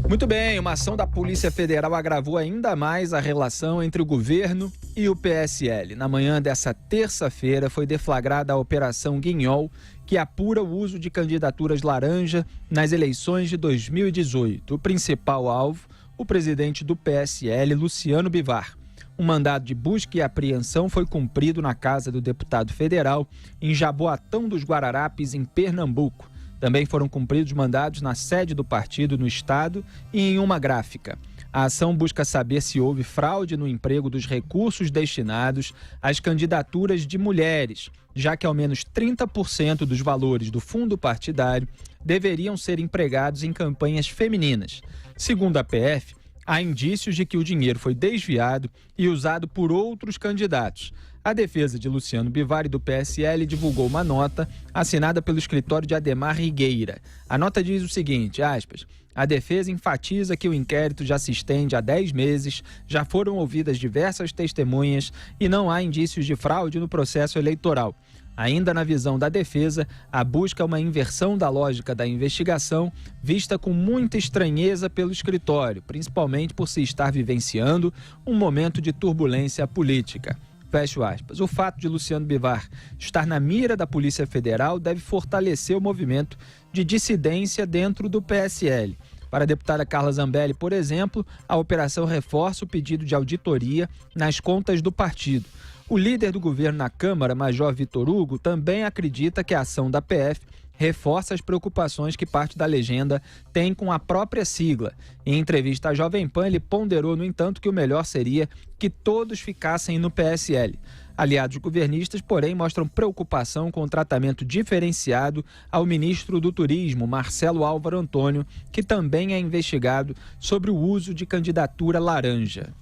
Muito bem, uma ação da Polícia Federal agravou ainda mais a relação entre o governo e o PSL. Na manhã dessa terça-feira foi deflagrada a Operação Guinhol, que apura o uso de candidaturas laranja nas eleições de 2018. O principal alvo, o presidente do PSL, Luciano Bivar. Um mandado de busca e apreensão foi cumprido na casa do deputado federal em Jaboatão dos Guararapes, em Pernambuco. Também foram cumpridos mandados na sede do partido no estado e em uma gráfica. A ação busca saber se houve fraude no emprego dos recursos destinados às candidaturas de mulheres, já que ao menos 30% dos valores do fundo partidário deveriam ser empregados em campanhas femininas. Segundo a PF, há indícios de que o dinheiro foi desviado e usado por outros candidatos. A defesa de Luciano Bivar e do PSL divulgou uma nota assinada pelo escritório de Ademar Rigueira. A nota diz o seguinte, aspas, a defesa enfatiza que o inquérito já se estende há 10 meses, já foram ouvidas diversas testemunhas e não há indícios de fraude no processo eleitoral. Ainda na visão da defesa, a busca é uma inversão da lógica da investigação, vista com muita estranheza pelo escritório, principalmente por se estar vivenciando um momento de turbulência política. Fecho aspas. O fato de Luciano Bivar estar na mira da Polícia Federal deve fortalecer o movimento de dissidência dentro do PSL. Para a deputada Carla Zambelli, por exemplo, a operação reforça o pedido de auditoria nas contas do partido. O líder do governo na Câmara, Major Vitor Hugo, também acredita que a ação da PF reforça as preocupações que parte da legenda tem com a própria sigla. Em entrevista à Jovem Pan, ele ponderou, no entanto, que o melhor seria que todos ficassem no PSL. Aliados governistas, porém, mostram preocupação com o tratamento diferenciado ao ministro do Turismo, Marcelo Álvaro Antônio, que também é investigado sobre o uso de candidatura laranja.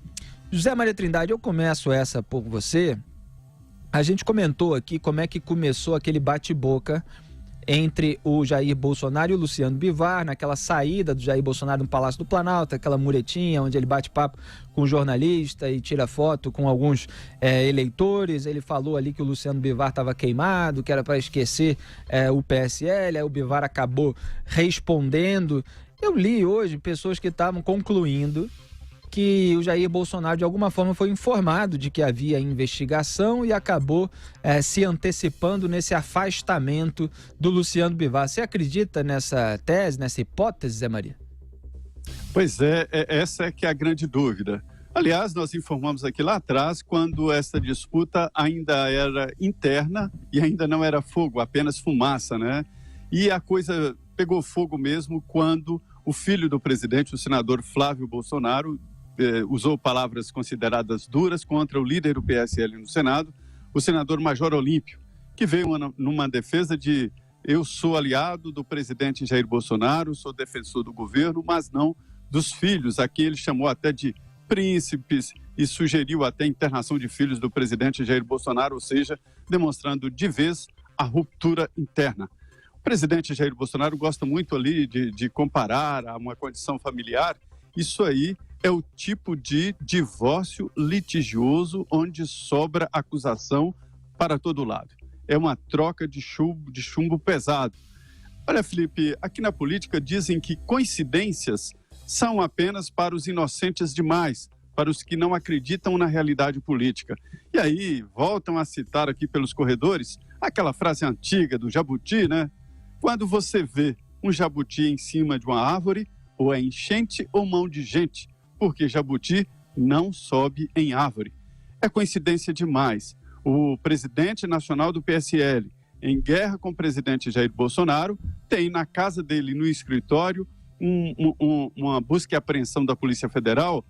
José Maria Trindade, eu começo essa por você. A gente comentou aqui como é que começou aquele bate-boca entre o Jair Bolsonaro e o Luciano Bivar, naquela saída do Jair Bolsonaro no Palácio do Planalto, aquela muretinha onde ele bate papo com o jornalista e tira foto com alguns eleitores. Ele falou ali que o Luciano Bivar estava queimado, que era para esquecer o PSL, aí o Bivar acabou respondendo. Eu li hoje pessoas que estavam concluindo que o Jair Bolsonaro, de alguma forma, foi informado de que havia investigação e acabou se antecipando nesse afastamento do Luciano Bivar. Você acredita nessa tese, nessa hipótese, Zé Maria? Pois essa é que é a grande dúvida. Aliás, nós informamos aqui lá atrás, quando essa disputa ainda era interna e ainda não era fogo, apenas fumaça, né? E a coisa pegou fogo mesmo quando o filho do presidente, o senador Flávio Bolsonaro, usou palavras consideradas duras contra o líder do PSL no Senado, o senador Major Olímpio, que veio numa defesa de eu sou aliado do presidente Jair Bolsonaro, sou defensor do governo, mas não dos filhos. Aqui ele chamou até de príncipes e sugeriu até a internação de filhos do presidente Jair Bolsonaro, ou seja, demonstrando de vez a ruptura interna. O presidente Jair Bolsonaro gosta muito ali de comparar a uma condição familiar. Isso aí é o tipo de divórcio litigioso onde sobra acusação para todo lado. É uma troca de chumbo pesado. Olha, Felipe, aqui na política dizem que coincidências são apenas para os inocentes demais, para os que não acreditam na realidade política. E aí voltam a citar aqui pelos corredores aquela frase antiga do jabuti, né? Quando você vê um jabuti em cima de uma árvore, ou é enchente ou mão de gente, porque jabuti não sobe em árvore. É coincidência demais. O presidente nacional do PSL, em guerra com o presidente Jair Bolsonaro, tem na casa dele, no escritório, uma busca e apreensão da Polícia Federal,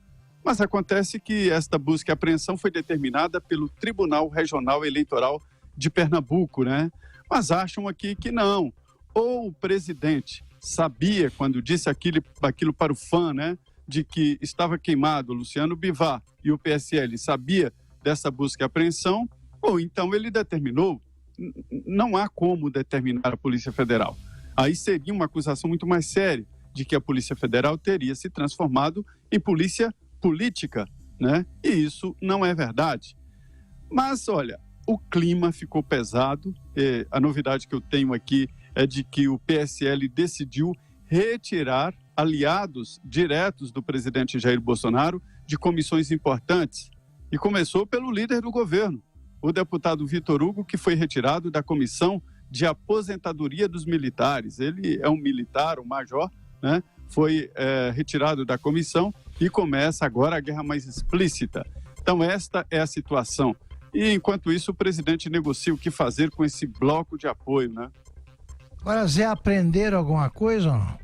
mas acontece que esta busca e apreensão foi determinada pelo Tribunal Regional Eleitoral de Pernambuco, né? Mas acham aqui que não. Ou o presidente sabia, quando disse aquilo para o fã, né, de que estava queimado o Luciano Bivar e o PSL sabia dessa busca e apreensão, ou então ele determinou. Não há como determinar a Polícia Federal. Aí seria uma acusação muito mais séria de que a Polícia Federal teria se transformado em polícia política, né? E isso não é verdade. Mas, olha, o clima ficou pesado. A novidade que eu tenho aqui é de que o PSL decidiu retirar aliados diretos do presidente Jair Bolsonaro de comissões importantes. E começou pelo líder do governo, o deputado Vitor Hugo, que foi retirado da comissão de aposentadoria dos militares. Ele é um militar, um major, né? Foi retirado da comissão e começa agora a guerra mais explícita. Então, esta é a situação. E, enquanto isso, o presidente negocia o que fazer com esse bloco de apoio, né? Agora, Zé, aprenderam alguma coisa ou não?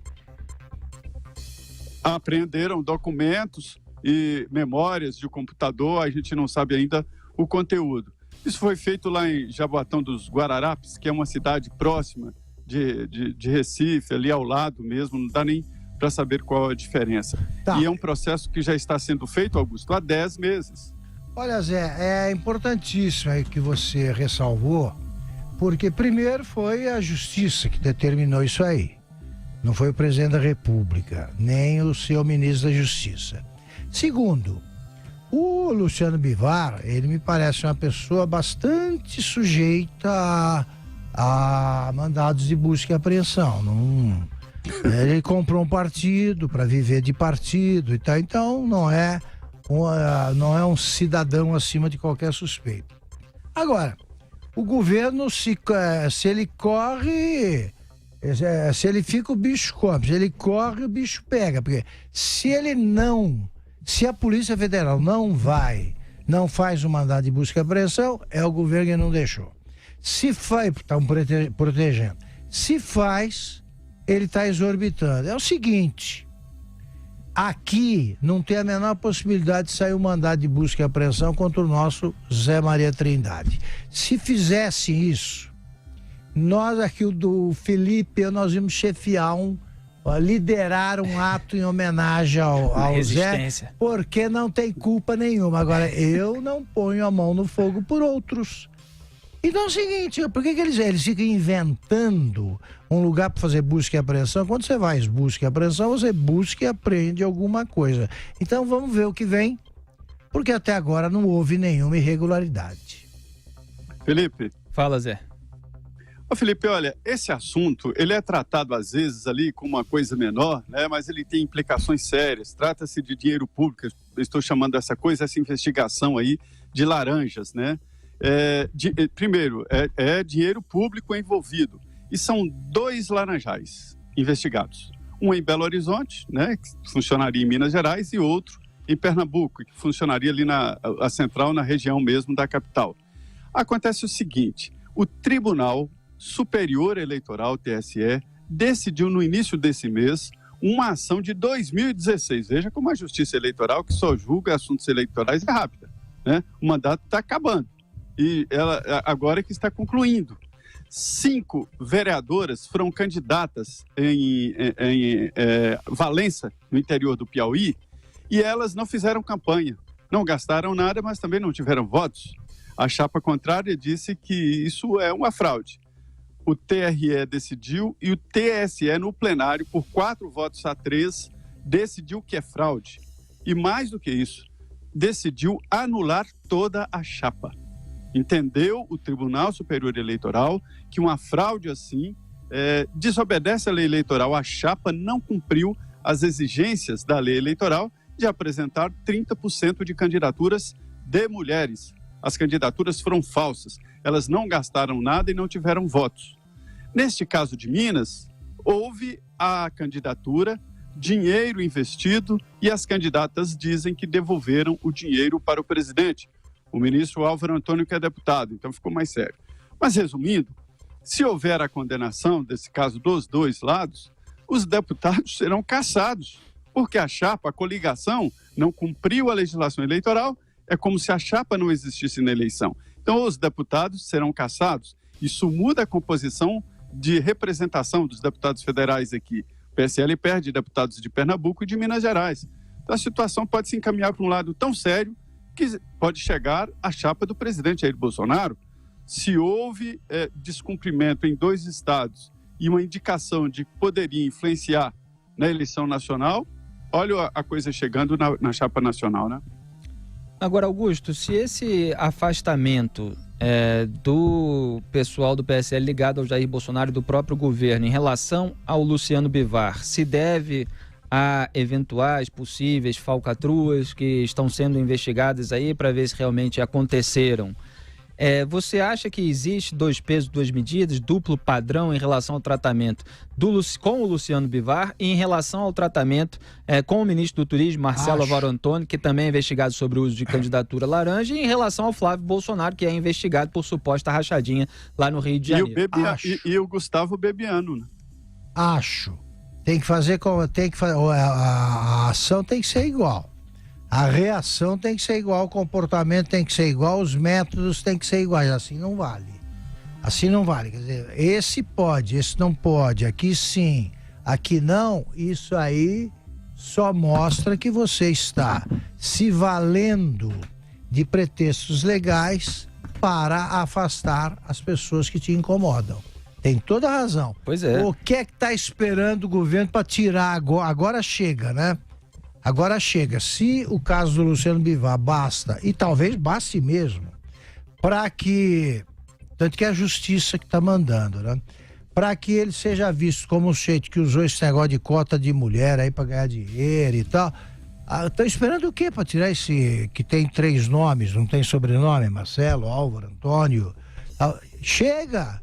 Apreenderam documentos e memórias de computador, a gente não sabe ainda o conteúdo. Isso foi feito lá em Jaboatão dos Guararapes, que é uma cidade próxima de Recife, ali ao lado mesmo, não dá nem para saber qual a diferença. Tá. E é um processo que já está sendo feito, Augusto, há 10 meses. Olha, Zé, é importantíssimo aí que você ressalvou, porque primeiro foi a justiça que determinou isso aí. Não foi o presidente da República, nem o seu ministro da Justiça. Segundo, o Luciano Bivar, ele me parece uma pessoa bastante sujeita a mandados de busca e apreensão. Ele comprou um partido para viver de partido e tal, então não é um cidadão acima de qualquer suspeita. Agora, o governo, se ele corre, se ele fica, o bicho come, se ele corre, o bicho pega, porque se a Polícia Federal não faz o mandado de busca e apreensão, é o governo que não deixou. Se faz, estão protegendo. Se faz, ele está exorbitando. É o seguinte, aqui não tem a menor possibilidade de sair um mandado de busca e apreensão contra o nosso Zé Maria Trindade. Se fizesse isso, nós aqui, o do Felipe, nós íamos chefiar liderar um ato em homenagem ao Zé, porque não tem culpa nenhuma. Agora, eu não ponho a mão no fogo por outros. Então é o seguinte, por que eles ficam inventando um lugar para fazer busca e apreensão? Quando você vai busca e apreensão, você busca e apreende alguma coisa. Então vamos ver o que vem, porque até agora não houve nenhuma irregularidade. Felipe. Fala, Zé. Ô Felipe, olha, esse assunto, ele é tratado às vezes ali como uma coisa menor, né? Mas ele tem implicações sérias. Trata-se de dinheiro público, eu estou chamando essa investigação aí de laranjas, né? Primeiro, é dinheiro público envolvido. E são 2 laranjais investigados. Um em Belo Horizonte, né, que funcionaria em Minas Gerais, e outro em Pernambuco, que funcionaria ali a central, na região mesmo da capital. Acontece o seguinte, o Tribunal Superior Eleitoral, TSE, decidiu no início desse mês uma ação de 2016. Veja como a Justiça Eleitoral, que só julga assuntos eleitorais, é rápida, né? O mandato está acabando. E ela agora é que está concluindo. 5 vereadoras foram candidatas em Valença, no interior do Piauí, e elas não fizeram campanha. Não gastaram nada, mas também não tiveram votos. A chapa contrária disse que isso é uma fraude. O TRE decidiu e o TSE, no plenário, por 4-3, decidiu que é fraude. E mais do que isso, decidiu anular toda a chapa. Entendeu o Tribunal Superior Eleitoral que uma fraude assim desobedece à lei eleitoral. A chapa não cumpriu as exigências da lei eleitoral de apresentar 30% de candidaturas de mulheres. As candidaturas foram falsas, elas não gastaram nada e não tiveram votos. Neste caso de Minas, houve a candidatura, dinheiro investido, e as candidatas dizem que devolveram o dinheiro para o presidente, o ministro Álvaro Antônio, que é deputado, então ficou mais sério. Mas, resumindo, se houver a condenação desse caso dos 2 lados, os deputados serão cassados, porque a chapa, a coligação, não cumpriu a legislação eleitoral, é como se a chapa não existisse na eleição. Então, os deputados serão cassados. Isso muda a composição de representação dos deputados federais aqui. O PSL perde deputados de Pernambuco e de Minas Gerais. Então, a situação pode se encaminhar para um lado tão sério que pode chegar à chapa do presidente Jair Bolsonaro. Se houve descumprimento em 2 estados e uma indicação de que poderia influenciar na eleição nacional, olha a coisa chegando na chapa nacional, né? Agora, Augusto, se esse afastamento do pessoal do PSL ligado ao Jair Bolsonaro e do próprio governo em relação ao Luciano Bivar se deve a eventuais possíveis falcatruas que estão sendo investigadas aí para ver se realmente aconteceram. Você acha que existe 2 pesos, 2 medidas, duplo padrão em relação ao tratamento com o Luciano Bivar e em relação ao tratamento com o ministro do Turismo, Marcelo Álvaro Antônio, que também é investigado sobre o uso de candidatura laranja, e em relação ao Flávio Bolsonaro, que é investigado por suposta rachadinha lá no Rio de Janeiro? E o Gustavo Bebiano, né? Acho. A ação tem que ser igual. A reação tem que ser igual, o comportamento tem que ser igual, os métodos tem que ser iguais. Assim não vale. Quer dizer, esse pode, esse não pode, aqui sim, aqui não. Isso aí só mostra que você está se valendo de pretextos legais para afastar as pessoas que te incomodam. Tem toda a razão. Pois é. O que é que está esperando o governo para tirar agora? Agora chega, né? Agora chega. Se o caso do Luciano Bivar basta, e talvez baste mesmo, para que, tanto que é a justiça que está mandando, né? Para que ele seja visto como um sujeito que usou esse negócio de cota de mulher aí para ganhar dinheiro e tal. Estão esperando o quê para tirar esse que tem 3 nomes, não tem sobrenome? Marcelo, Álvaro, Antônio. Chega!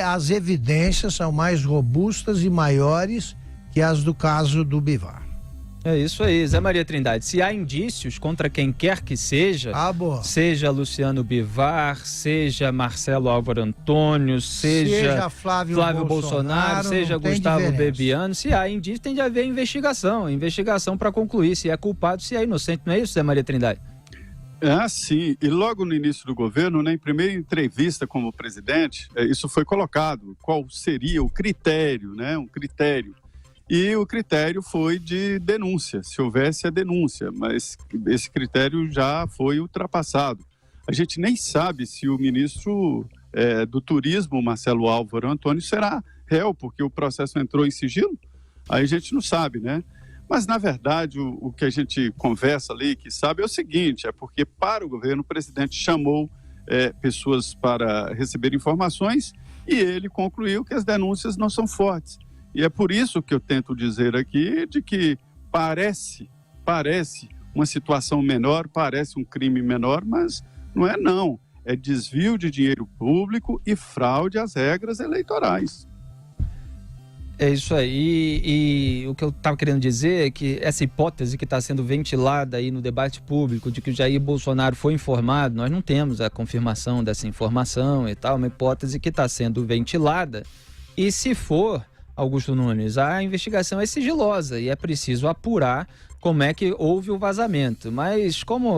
As evidências são mais robustas e maiores que as do caso do Bivar. É isso aí, Zé Maria Trindade. Se há indícios contra quem quer que seja, seja Luciano Bivar, seja Marcelo Álvaro Antônio, seja Flávio Bolsonaro, seja Gustavo Bebiano, se há indícios, tem de haver investigação para concluir se é culpado, se é inocente. Não é isso, Zé Maria Trindade? Sim. E logo no início do governo, em primeira entrevista como presidente, isso foi colocado. Qual seria o critério, né? Um critério. E o critério foi de denúncia, se houvesse a denúncia, mas esse critério já foi ultrapassado. A gente nem sabe se o ministro do Turismo, Marcelo Álvaro Antônio, será réu, porque o processo entrou em sigilo. Aí a gente não sabe, né? Mas, na verdade, o que a gente conversa ali, que sabe, é o seguinte, porque para o governo o presidente chamou pessoas para receber informações e ele concluiu que as denúncias não são fortes. E é por isso que eu tento dizer aqui de que parece uma situação menor, parece um crime menor, mas não é não. É desvio de dinheiro público e fraude às regras eleitorais. É isso aí. E o que eu estava querendo dizer é que essa hipótese que está sendo ventilada aí no debate público de que o Jair Bolsonaro foi informado, nós não temos a confirmação dessa informação e tal, uma hipótese que está sendo ventilada. E se for, Augusto Nunes, a investigação é sigilosa e é preciso apurar como é que houve o vazamento. Mas como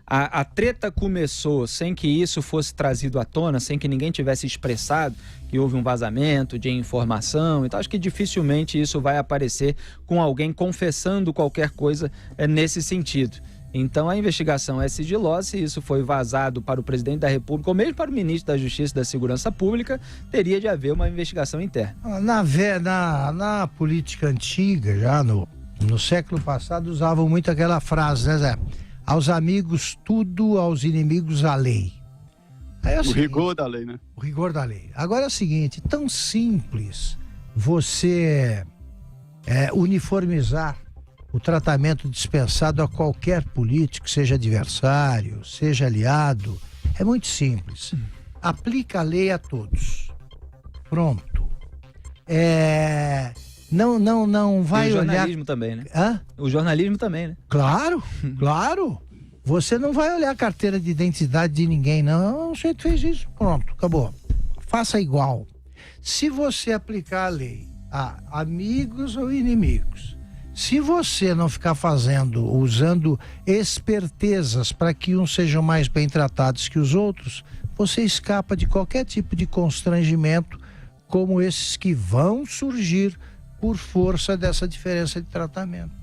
a treta começou sem que isso fosse trazido à tona, sem que ninguém tivesse expressado que houve um vazamento de informação, então acho que dificilmente isso vai aparecer com alguém confessando qualquer coisa nesse sentido. Então a investigação é sigilosa, se isso foi vazado para o presidente da República ou mesmo para o ministro da Justiça e da Segurança Pública, teria de haver uma investigação interna. Na política antiga, já no século passado, usavam muito aquela frase, né, Zé? Aos amigos tudo, aos inimigos a lei. O rigor da lei, né? O rigor da lei. Agora é o seguinte, tão simples você uniformizar o tratamento dispensado a qualquer político, seja adversário, seja aliado, é muito simples. Aplica a lei a todos. Pronto. Não vai olhar... O jornalismo também, né? Hã? O jornalismo também, né? Claro. Você não vai olhar a carteira de identidade de ninguém, não. O sujeito fez isso, pronto, acabou. Faça igual. Se você aplicar a lei a amigos ou inimigos, se você não ficar usando espertezas para que uns sejam mais bem tratados que os outros, você escapa de qualquer tipo de constrangimento como esses que vão surgir por força dessa diferença de tratamento.